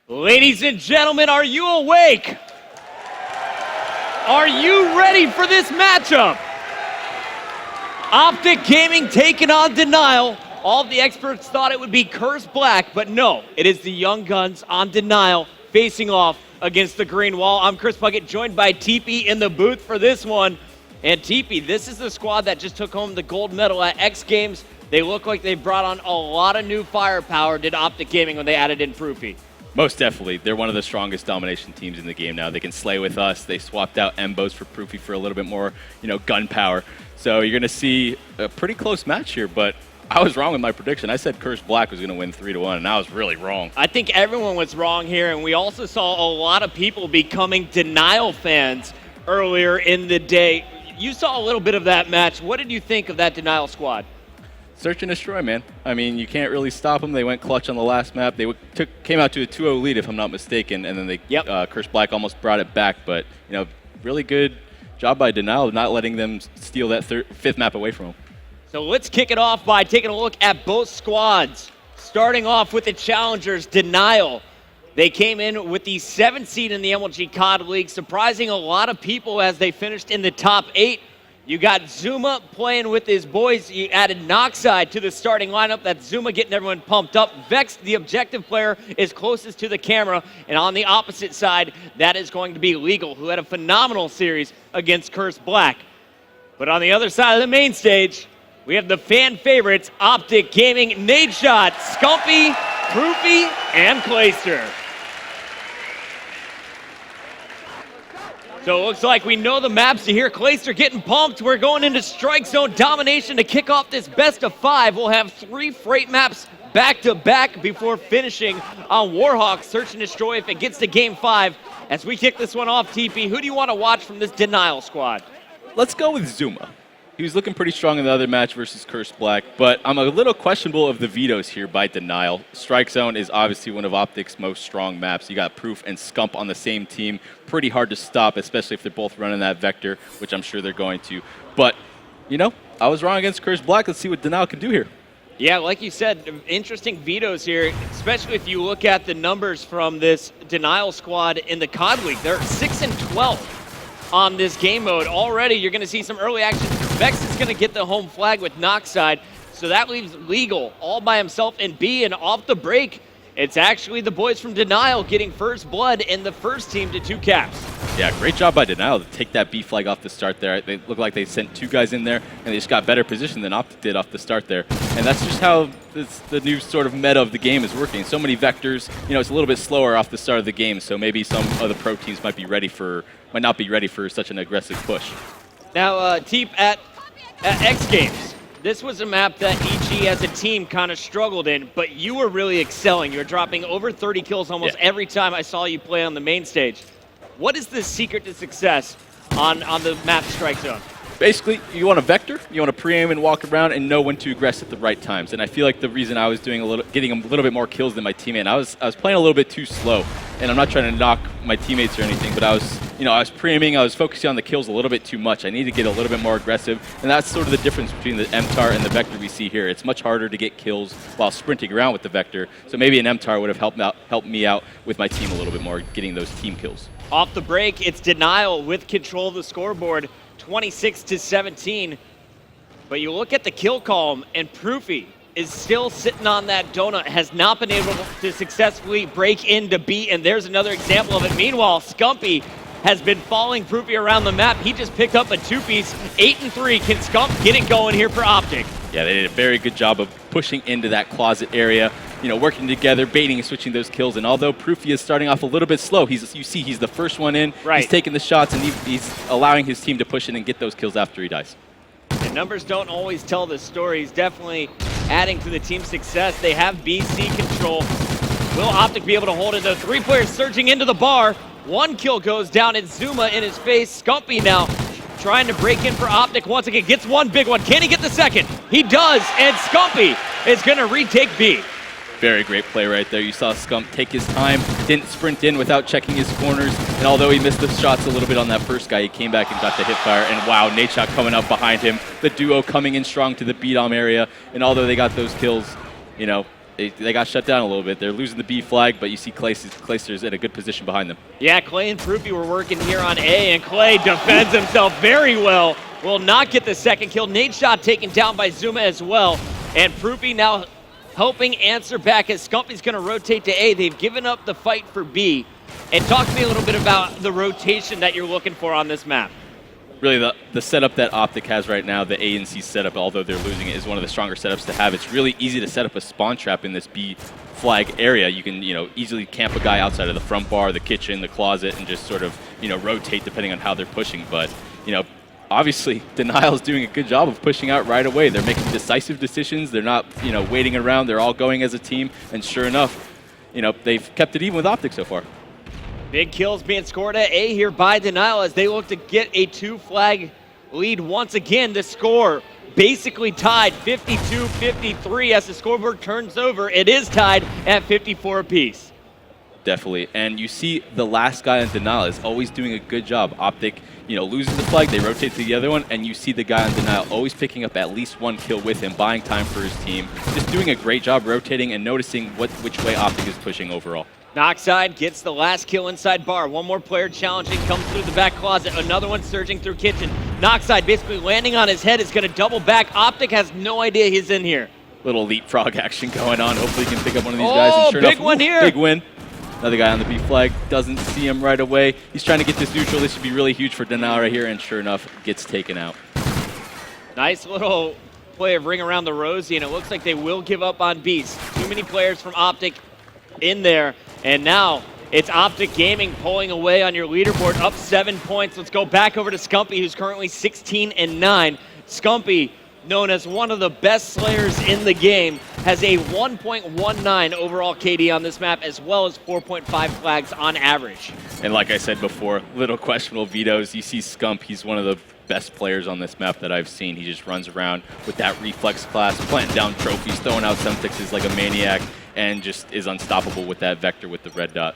Ladies and gentlemen, are you awake? Are you ready for this matchup? OpTic Gaming taking on Denial. All of the experts thought it would be Curse Black, but no, it is the Young Guns on Denial facing off against the Green Wall. I'm Chris Puckett, joined by TP in the booth for this one. And TP, this is the squad that just took home the gold medal at X Games. They look like they brought on a lot of new firepower, did OpTic Gaming, when they added in Proofy. Most definitely. They're one of the strongest domination teams in the game now. They can slay with us. They swapped out Embos for Proofy for a little bit more, gun power. So you're going to see a pretty close match here, but I was wrong with my prediction. I said Curse Black was going to win 3-1, and I was really wrong. I think everyone was wrong here, and we also saw a lot of people becoming Denial fans earlier in the day. You saw a little bit of that match. What did you think of that Denial squad? Search and destroy, man. I mean, you can't really stop them. They went clutch on the last map. They came out to a 2-0 lead, if I'm not mistaken, and then Curse Black almost brought it back. But, really good job by Denial of not letting them steal that fifth map away from them. So let's kick it off by taking a look at both squads. Starting off with the challengers, Denial. They came in with the 7th seed in the MLG COD League, surprising a lot of people as they finished in the top 8. You got Zuma playing with his boys. You added Noxide to the starting lineup. That's Zuma getting everyone pumped up. Vex, the objective player, is closest to the camera. And on the opposite side, that is going to be Legal, who had a phenomenal series against Curse Black. But on the other side of the main stage, we have the fan favorites, OpTic Gaming, Nadeshot, Scumpy, Proofy, and Clayster. So it looks like we know the maps to hear Clayster getting pumped. We're going into Strike Zone Domination to kick off this best of 5. We'll have 3 freight maps back-to-back before finishing on Warhawk. Search and destroy if it gets to Game 5. As we kick this one off, TP, who do you want to watch from this Denial squad? Let's go with Zuma. He was looking pretty strong in the other match versus Curse Black, but I'm a little questionable of the vetoes here by Denial. Strike Zone is obviously one of OpTic's most strong maps. You got Proof and Scump on the same team. Pretty hard to stop, especially if they're both running that vector, which I'm sure they're going to. But, I was wrong against Curse Black. Let's see what Denial can do here. Yeah, like you said, interesting vetoes here, especially if you look at the numbers from this Denial squad in the COD League. They're 6-12 on this game mode. Already, you're going to see some early action. Vex is going to get the home flag with Noxide, so that leaves Legal all by himself in B, and off the break, it's actually the boys from Denial getting first blood in the first team to 2 caps. Yeah, great job by Denial to take that B flag off the start there. They look like they sent 2 guys in there, and they just got better position than OpTic did off the start there. And that's just how the new sort of meta of the game is working. So many vectors, it's a little bit slower off the start of the game, so maybe some of the pro teams might not be ready for such an aggressive push. Now, Teep, at X Games, this was a map that EG as a team kind of struggled in, but you were really excelling. You were dropping over 30 kills almost every time I saw you play on the main stage. What is the secret to success on the map Strike Zone? Basically, you want a vector, you want to pre-aim and walk around and know when to aggress at the right times. And I feel like the reason I was getting a little bit more kills than my teammate, I was playing a little bit too slow. And I'm not trying to knock my teammates or anything, but I was pre-aiming, I was focusing on the kills a little bit too much. I need to get a little bit more aggressive, and that's sort of the difference between the MTAR and the vector we see here. It's much harder to get kills while sprinting around with the vector, so maybe an MTAR would have helped me out with my team a little bit more, getting those team kills. Off the break, it's Denial with control of the scoreboard, 26-17. But you look at the kill column, and Proofy is still sitting on that donut, has not been able to successfully break into B, and there's another example of it. Meanwhile, Scumpy has been following Proofy around the map. He just picked up a 2-piece, 8-3. Can Scump get it going here for OpTic? Yeah, they did a very good job of pushing into that closet area, working together, baiting and switching those kills. And although Proofy is starting off a little bit slow, you see he's the first one in. Right. He's taking the shots, and he's allowing his team to push in and get those kills after he dies. The numbers don't always tell the story. He's definitely adding to the team's success. They have BC control. Will OpTic be able to hold it? The 3 players surging into the bar. 1 kill goes down. It's Zuma in his face. Scumpy now trying to break in for OpTic once again. Gets 1 big one. Can he get the second? He does, and Scumpy is going to retake B. Very great play right there. You saw Scump take his time, didn't sprint in without checking his corners, and although he missed the shots a little bit on that first guy, he came back and got the hip fire, and wow, Nadeshot coming up behind him, the duo coming in strong to the B-Dom area, and although they got those kills, they got shut down a little bit. They're losing the B flag, but you see Clayster's in a good position behind them. Yeah, Clay and Proopy were working here on A, and Clay defends himself very well. Will not get the second kill. Nate shot taken down by Zuma as well. And Proopy now helping answer back as Scumpy's going to rotate to A. They've given up the fight for B. And talk to me a little bit about the rotation that you're looking for on this map. Really, the setup that OpTic has right now, the A and C setup, although they're losing it, is one of the stronger setups to have. It's really easy to set up a spawn trap in this B flag area. You can, easily camp a guy outside of the front bar, the kitchen, the closet, and just sort of, rotate depending on how they're pushing. But, obviously, Denial's doing a good job of pushing out right away. They're making decisive decisions. They're not, waiting around. They're all going as a team. And sure enough, they've kept it even with OpTic so far. Big kills being scored at A here by Denial as they look to get a 2-flag lead once again. The score basically tied 52-53 as the scoreboard turns over. It is tied at 54 apiece. Definitely, and you see the last guy on Denial is always doing a good job. OpTic, loses the flag, they rotate to the other one, and you see the guy on Denial always picking up at least one kill with him, buying time for his team, just doing a great job rotating and noticing which way OpTic is pushing overall. Knockside gets the last kill inside bar. One more player challenging, comes through the back closet. Another one surging through kitchen. Knockside basically landing on his head is going to double back. OpTic has no idea he's in here. Little leapfrog action going on. Hopefully he can pick up one of these guys. And sure big enough, one here. Big win. Another guy on the B flag doesn't see him right away. He's trying to get this neutral. This should be really huge for Denial right here, and sure enough, gets taken out. Nice little play of ring around the rosy, and it looks like they will give up on Beast. Too many players from OpTic in there. And now it's OpTic Gaming pulling away on your leaderboard, up 7 points. Let's go back over to Scumpy, who's currently 16-9. Scumpy, known as one of the best slayers in the game, has a 1.19 overall KD on this map, as well as 4.5 flags on average. And like I said before, little questionable vetoes. You see Scump, he's one of the best players on this map that I've seen. He just runs around with that reflex class, planting down trophies, throwing out semtixes like a maniac, and just is unstoppable with that vector with the red dot.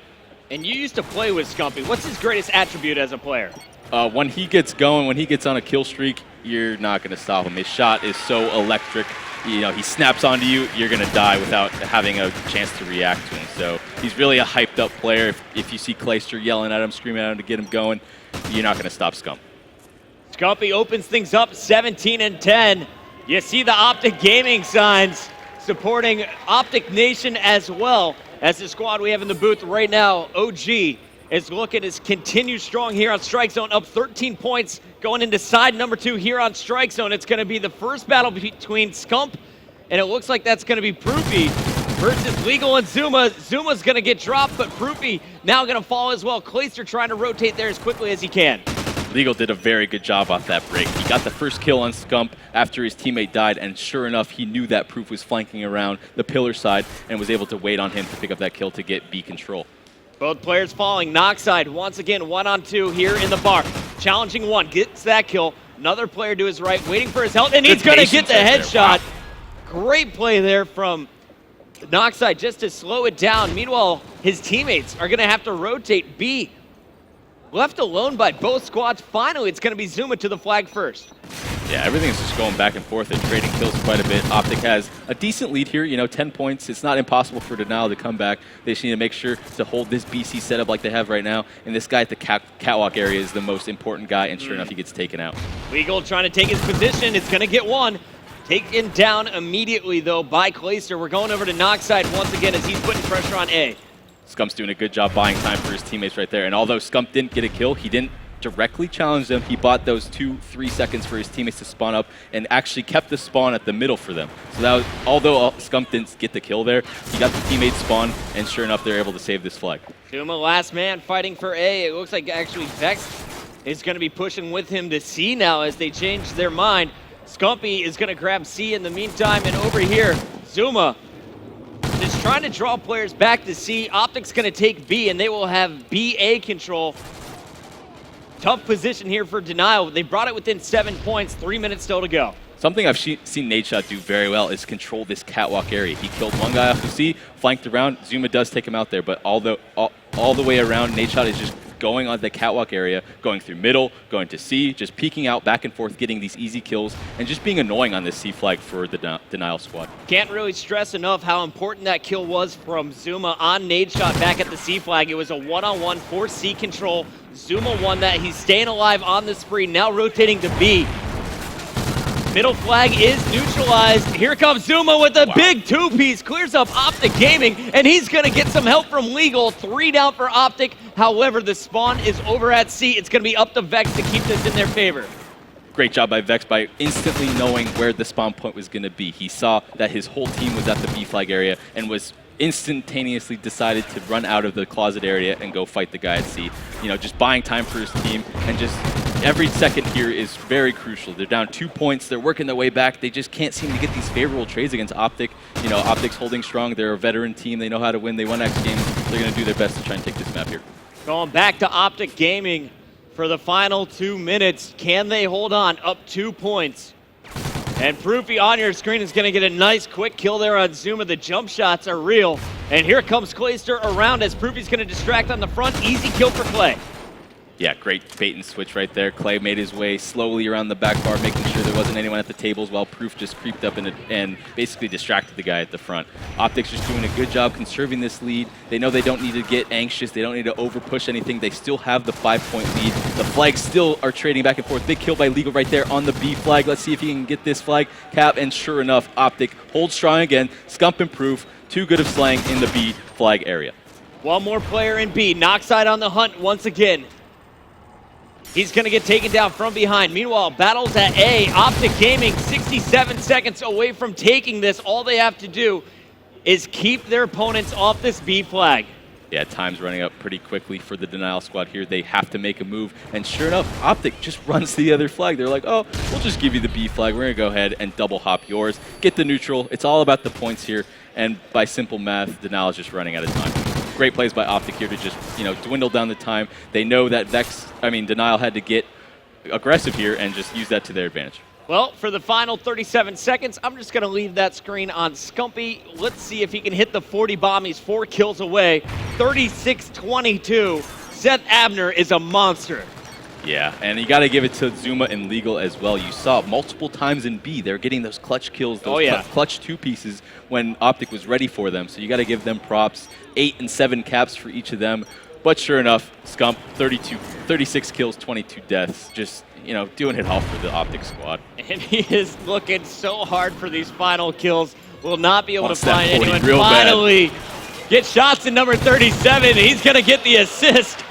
And you used to play with Scumpy. What's his greatest attribute as a player? When he gets going, when he gets on a kill streak, you're not going to stop him. His shot is so electric. He snaps onto you, you're going to die without having a chance to react to him. So he's really a hyped up player. If you see Clayster yelling at him, screaming at him to get him going, you're not going to stop Scump. Scumpy opens things up 17-10. You see the OpTic Gaming signs supporting OpTic Nation as well as the squad we have in the booth right now. OG is looking to continue strong here on Strike Zone, up 13 points going into side number 2 here on Strike Zone. It's going to be the first battle between Scump, and it looks like that's going to be Proopy versus Legal and Zuma. Zuma's going to get dropped, but Proopy now going to fall as well. Clayster trying to rotate there as quickly as he can. Legal did a very good job off that break. He got the first kill on Scump after his teammate died, and sure enough, he knew that Proof was flanking around the pillar side and was able to wait on him to pick up that kill to get B control. Both players falling. Knockside once again 1-on-2 here in the bar. Challenging one, gets that kill. Another player to his right, waiting for his health, and he's going to get the headshot. Wow. Great play there from Knockside just to slow it down. Meanwhile, his teammates are going to have to rotate B. Left alone by both squads. Finally, it's going to be Zuma to the flag first. Yeah, everything's just going back and forth and trading kills quite a bit. OpTic has a decent lead here, 10 points. It's not impossible for Denial to come back. They just need to make sure to hold this BC setup like they have right now. And this guy at the catwalk area is the most important guy, and sure enough, he gets taken out. Legal trying to take his position. It's going to get one. Taken down immediately, though, by Clayster. We're going over to Knockside once again as he's putting pressure on A. Scump's doing a good job buying time for his teammates right there. And although Scump didn't get a kill, he didn't directly challenge them. He bought those 2-3 seconds for his teammates to spawn up and actually kept the spawn at the middle for them. So that was, although Scump didn't get the kill there, he got the teammates spawn, and sure enough, they're able to save this flag. Zuma last man fighting for A. It looks like actually Vex is going to be pushing with him to C now as they change their mind. Scumpy is going to grab C in the meantime, and over here, Zuma is trying to draw players back to C. OpTic's going to take B, and they will have BA control. Tough position here for Denial. They brought it within 7 points, 3 minutes still to go. Something I've seen Nadeshot do very well is control this catwalk area. He killed one guy off the C, flanked around. Zuma does take him out there, but all the way around, Nadeshot is just just going on the catwalk area, going through middle, going to C, just peeking out back and forth, getting these easy kills, and just being annoying on this C flag for the Denial squad. Can't really stress enough how important that kill was from Zuma on nade shot back at the C flag. It was a one-on-one for C control. Zuma won that. He's staying alive on the spree, now rotating to B. Middle flag is neutralized. Here comes Zuma with a big two-piece. Clears up OpTic Gaming, and he's going to get some help from Legal. 3 down for OpTic. However, the spawn is over at C. It's going to be up to Vex to keep this in their favor. Great job by Vex by instantly knowing where the spawn point was going to be. He saw that his whole team was at the B flag area and was instantaneously decided to run out of the closet area and go fight the guy at C. You know, just buying time for his team, and just every second here is very crucial. They're down 2 points. They're working their way back. They just can't seem to get these favorable trades against OpTic. You know, OpTic's holding strong. They're a veteran team. They know how to win. They won X games. They're going to do their best to try and take this map here. Going back to OpTic Gaming for the final 2 minutes. Can they hold on? Up 2 points. And Proofy on your screen is going to get a nice quick kill there on Zuma. The jump shots are real. And here comes Clayster around as Proofy's going to distract on the front. Easy kill for Clay. Yeah, great bait and switch right there. Clay made his way slowly around the back bar, making sure there wasn't anyone at the tables, while Proof just creeped up and basically distracted the guy at the front. OpTic's just doing a good job conserving this lead. They know they don't need to get anxious. They don't need to over-push anything. They still have the 5-point lead. The flags still are trading back and forth. Big kill by Legal right there on the B flag. Let's see if he can get this flag cap, and sure enough, OpTic holds strong again. Scump and Proof, too good of slang in the B flag area. One more player in B. Noxide on the hunt once again. He's going to get taken down from behind. Meanwhile, battles at A. OpTic Gaming 67 seconds away from taking this. All they have to do is keep their opponents off this B flag. Yeah, time's running up pretty quickly for the Denial squad here. They have to make a move. And sure enough, OpTic just runs the other flag. They're like, oh, we'll just give you the B flag. We're going to go ahead and double hop yours. Get the neutral. It's all about the points here. And by simple math, Denial is just running out of time. Great plays by OpTic here to just, you know, dwindle down the time. They know that Denial had to get aggressive here and just use that to their advantage. Well, for the final 37 seconds, I'm just going to leave that screen on Scumpy. Let's see if he can hit the 40 bomb. He's 4 kills away. 36-22. Seth Abner is a monster. Yeah, and you got to give it to Zuma and Legal as well. You saw multiple times in B, they're getting those clutch kills, those clutch 2 pieces when OpTic was ready for them. So you got to give them props. 8 and 7 caps for each of them. But sure enough, Scump, 36 kills, 22 deaths. Just, you know, doing it all for the OpTic squad. And he is looking so hard for these final kills. Will not be able to find anyone. Real Finally, get shots in number 37. He's going to get the assist.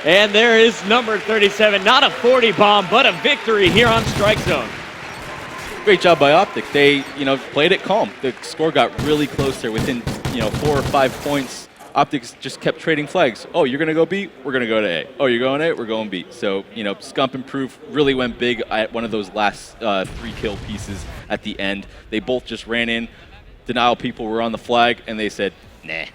And there is number 37. Not a 40 bomb, but a victory here on Strike Zone. Great job by OpTic. They, you know, played it calm. The score got really close there within, you know, 4 or 5 points. OpTic just kept trading flags. Oh, you're going to go B? We're going to go to A. Oh, you're going A? We're going B. So, you know, Scump and Proof really went big at one of those last 3 kill pieces at the end. They both just ran in. Denial people were on the flag, and they said, nah.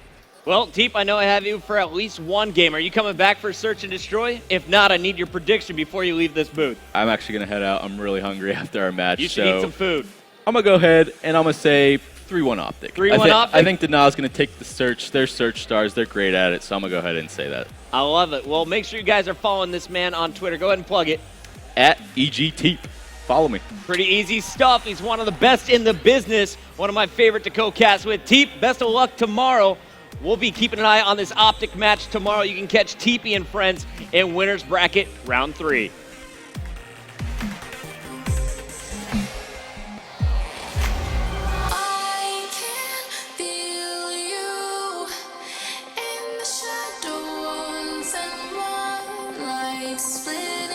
Well, Teep, I know I have you for at least one game. Are you coming back for Search and Destroy? If not, I need your prediction before you leave this booth. I'm actually going to head out. I'm really hungry after our match. You should eat some food. I'm going to go ahead, and I'm going to say 3-1 OpTic. 3-1 OpTic? I think Denial's going to take the Search. They're Search stars. They're great at it, so I'm going to go ahead and say that. I love it. Well, make sure you guys are following this man on Twitter. Go ahead and plug it. At EGTeep. Follow me. Pretty easy stuff. He's one of the best in the business. One of my favorite to co-cast with. Teep, best of luck tomorrow. We'll be keeping an eye on this OpTic match tomorrow. You can catch Teepy and friends in Winners Bracket Round 3. I can feel you in the shadows and moonlight split.